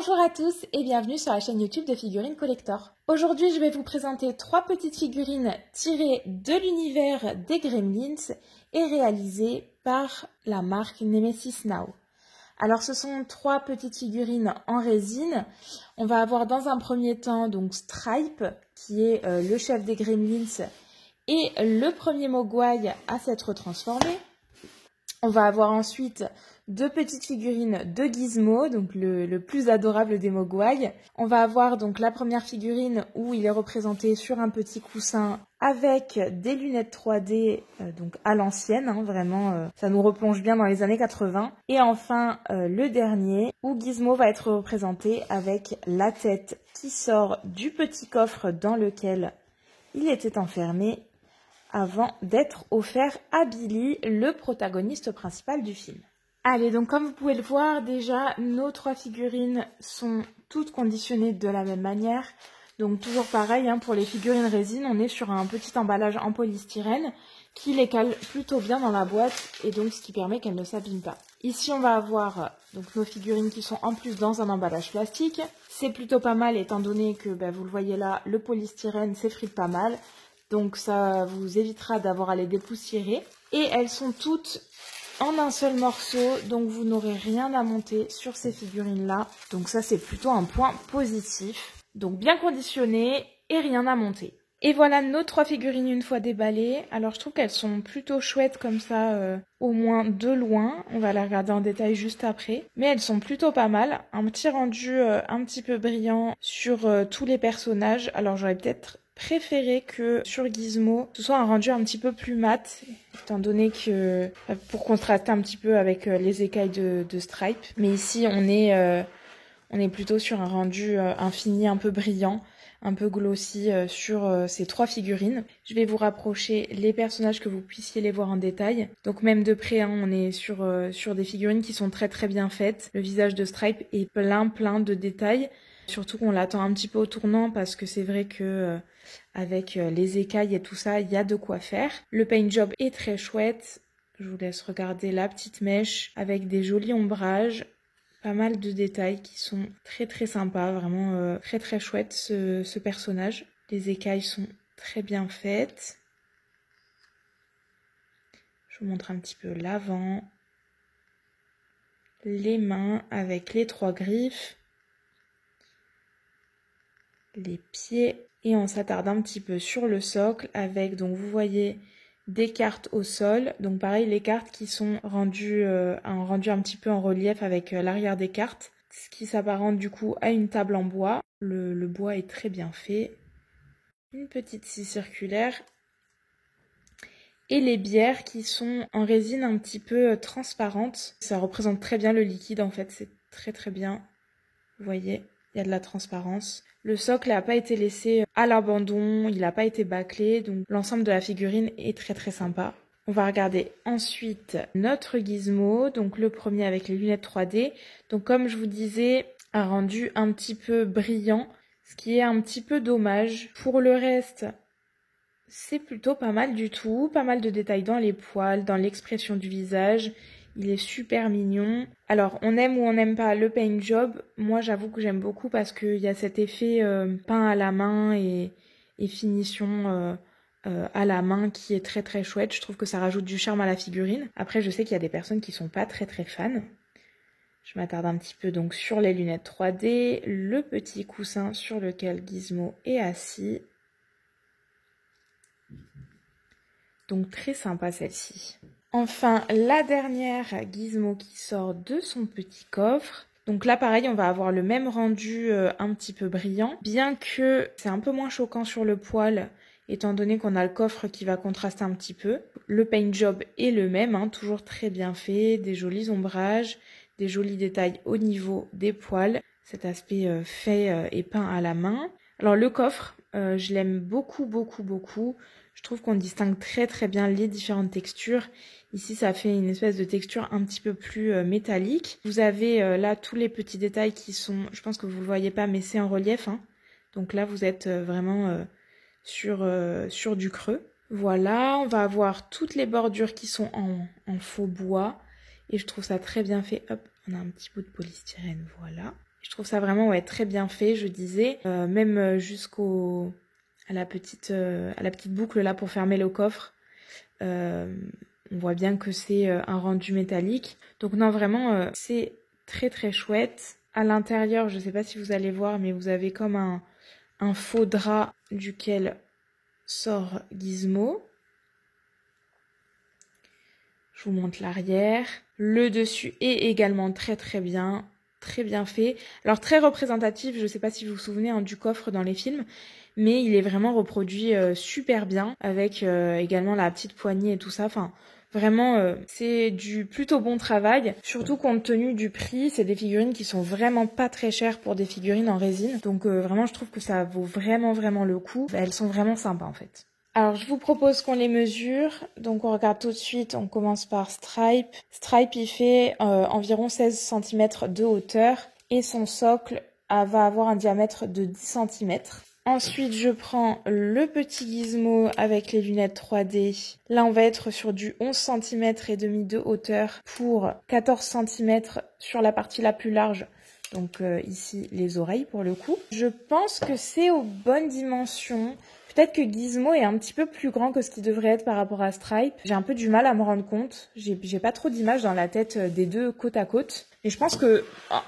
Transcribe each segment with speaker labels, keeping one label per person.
Speaker 1: Bonjour à tous et bienvenue sur la chaîne YouTube de Figurines Collector. Aujourd'hui, je vais vous présenter 3 petites figurines tirées de l'univers des Gremlins et réalisées par la marque Nemesis Now. Alors ce sont 3 petites figurines en résine. On va avoir dans un premier temps donc Stripe qui est le chef des Gremlins et le premier Mogwai à s'être transformé. On va avoir ensuite 2 petites figurines de Gizmo, donc le plus adorable des Mogwai. On va avoir donc la première figurine où il est représenté sur un petit coussin avec des lunettes 3D, donc à l'ancienne, vraiment, ça nous replonge bien dans les années 80. Et enfin, le dernier où Gizmo va être représenté avec la tête qui sort du petit coffre dans lequel il était enfermé avant d'être offert à Billy, le protagoniste principal du film. Allez, donc comme vous pouvez le voir, déjà, nos 3 figurines sont toutes conditionnées de la même manière. Donc toujours pareil, pour les figurines résine, on est sur un petit emballage en polystyrène qui les cale plutôt bien dans la boîte et donc ce qui permet qu'elles ne s'abîment pas. Ici, on va avoir donc nos figurines qui sont en plus dans un emballage plastique. C'est plutôt pas mal étant donné que, vous le voyez là, le polystyrène s'effrite pas mal. Donc ça vous évitera d'avoir à les dépoussiérer. Et elles sont toutes en un seul morceau, donc vous n'aurez rien à monter sur ces figurines-là. Donc ça c'est plutôt un point positif. Donc bien conditionné et rien à monter. Et voilà nos 3 figurines une fois déballées. Alors je trouve qu'elles sont plutôt chouettes comme ça, au moins de loin. On va les regarder en détail juste après. Mais elles sont plutôt pas mal. Un petit rendu un petit peu brillant sur tous les personnages. Alors j'aurais peut-être préféré que sur Gizmo, ce soit un rendu un petit peu plus mat, étant donné que, pour contraster un petit peu avec les écailles de Stripe. Mais ici, on est plutôt sur un rendu infini, un peu brillant, un peu glossy sur ces 3 figurines. Je vais vous rapprocher les personnages que vous puissiez les voir en détail. Donc même de près, on est sur des figurines qui sont très très bien faites. Le visage de Stripe est plein de détails. Surtout qu'on l'attend un petit peu au tournant parce que c'est vrai que avec les écailles et tout ça, il y a de quoi faire. Le paint job est très chouette. Je vous laisse regarder la petite mèche avec des jolis ombrages. Pas mal de détails qui sont très très sympas. Vraiment très très chouette ce personnage. Les écailles sont très bien faites. Je vous montre un petit peu l'avant. Les mains avec les 3 griffes. Les pieds et on s'attarde un petit peu sur le socle avec, donc vous voyez, des cartes au sol. Donc pareil, les cartes qui sont rendues un petit peu en relief avec l'arrière des cartes, ce qui s'apparente du coup à une table en bois. Le bois est très bien fait. Une petite scie circulaire. Et les bières qui sont en résine un petit peu transparente. Ça représente très bien le liquide en fait, c'est très très bien. Vous voyez, il y a de la transparence. Le socle n'a pas été laissé à l'abandon, il n'a pas été bâclé, donc l'ensemble de la figurine est très très sympa. On va regarder ensuite notre Gizmo, donc le premier avec les lunettes 3D. Donc comme je vous disais, un rendu un petit peu brillant, ce qui est un petit peu dommage. Pour le reste, c'est plutôt pas mal du tout, pas mal de détails dans les poils, dans l'expression du visage. Il est super mignon. Alors, on aime ou on n'aime pas le paint job. Moi, j'avoue que j'aime beaucoup parce qu'il y a cet effet peint à la main et finition à la main qui est très très chouette. Je trouve que ça rajoute du charme à la figurine. Après, je sais qu'il y a des personnes qui sont pas très très fans. Je m'attarde un petit peu donc sur les lunettes 3D, le petit coussin sur lequel Gizmo est assis. Donc très sympa celle-ci. Enfin, la dernière Gizmo qui sort de son petit coffre. Donc là, pareil, on va avoir le même rendu un petit peu brillant. Bien que c'est un peu moins choquant sur le poil, étant donné qu'on a le coffre qui va contraster un petit peu. Le paint job est le même, toujours très bien fait. Des jolis ombrages, des jolis détails au niveau des poils. Cet aspect fait et peint à la main. Alors le coffre, je l'aime beaucoup. Je trouve qu'on distingue très très bien les différentes textures. Ici, ça fait une espèce de texture un petit peu plus métallique. Vous avez là tous les petits détails qui sont, je pense que vous ne le voyez pas, mais c'est en relief. Donc là, vous êtes vraiment sur du creux. Voilà, on va avoir toutes les bordures qui sont en faux bois. Et je trouve ça très bien fait. Hop, on a un petit bout de polystyrène, voilà. Je trouve ça vraiment très bien fait, je disais, même à la petite boucle là pour fermer le coffre. On voit bien que c'est un rendu métallique. Donc non, vraiment, c'est très très chouette. À l'intérieur, je ne sais pas si vous allez voir, mais vous avez comme un faux drap duquel sort Gizmo. Je vous montre l'arrière. Le dessus est également très très bien fait. Alors très représentatif, je ne sais pas si vous vous souvenez du coffre dans les films, mais il est vraiment reproduit super bien avec également la petite poignée et tout ça. Enfin, vraiment, c'est du plutôt bon travail, surtout compte tenu du prix. C'est des figurines qui sont vraiment pas très chères pour des figurines en résine. Donc vraiment, je trouve que ça vaut vraiment le coup. Elles sont vraiment sympas en fait. Alors, je vous propose qu'on les mesure. Donc, on regarde tout de suite. On commence par Stripe. Stripe, il fait environ 16 cm de hauteur. Et son socle va avoir un diamètre de 10 cm. Ensuite, je prends le petit Gizmo avec les lunettes 3D. Là, on va être sur du 11 cm et demi de hauteur pour 14 cm sur la partie la plus large. Donc ici, les oreilles pour le coup. Je pense que c'est aux bonnes dimensions. Peut-être que Gizmo est un petit peu plus grand que ce qu'il devrait être par rapport à Stripe. J'ai un peu du mal à me rendre compte. J'ai pas trop d'images dans la tête des deux côte à côte. Mais je pense que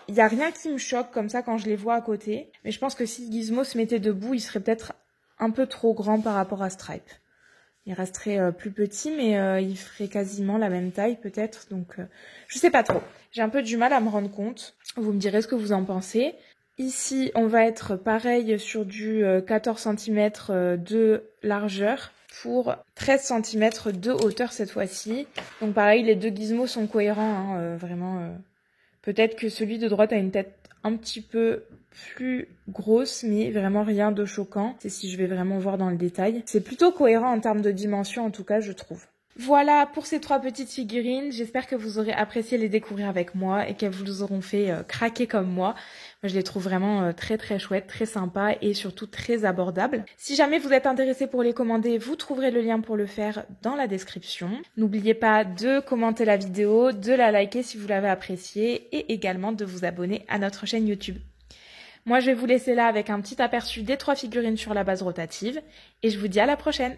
Speaker 1: il y a rien qui me choque comme ça quand je les vois à côté. Mais je pense que si Gizmo se mettait debout, il serait peut-être un peu trop grand par rapport à Stripe. Il resterait plus petit, mais il ferait quasiment la même taille peut-être. Donc je sais pas trop. J'ai un peu du mal à me rendre compte. Vous me direz ce que vous en pensez. Ici, on va être pareil sur du 14 cm de largeur pour 13 cm de hauteur cette fois-ci. Donc pareil, les deux gizmos sont cohérents, vraiment. Peut-être que celui de droite a une tête un petit peu plus grosse, mais vraiment rien de choquant. C'est si je vais vraiment voir dans le détail. C'est plutôt cohérent en termes de dimension, en tout cas, je trouve. Voilà pour ces 3 petites figurines. J'espère que vous aurez apprécié les découvrir avec moi et qu'elles vous auront fait craquer comme moi. Moi, je les trouve vraiment très très chouettes, très sympas et surtout très abordables. Si jamais vous êtes intéressé pour les commander, vous trouverez le lien pour le faire dans la description. N'oubliez pas de commenter la vidéo, de la liker si vous l'avez appréciée et également de vous abonner à notre chaîne YouTube. Moi, je vais vous laisser là avec un petit aperçu des 3 figurines sur la base rotative et je vous dis à la prochaine.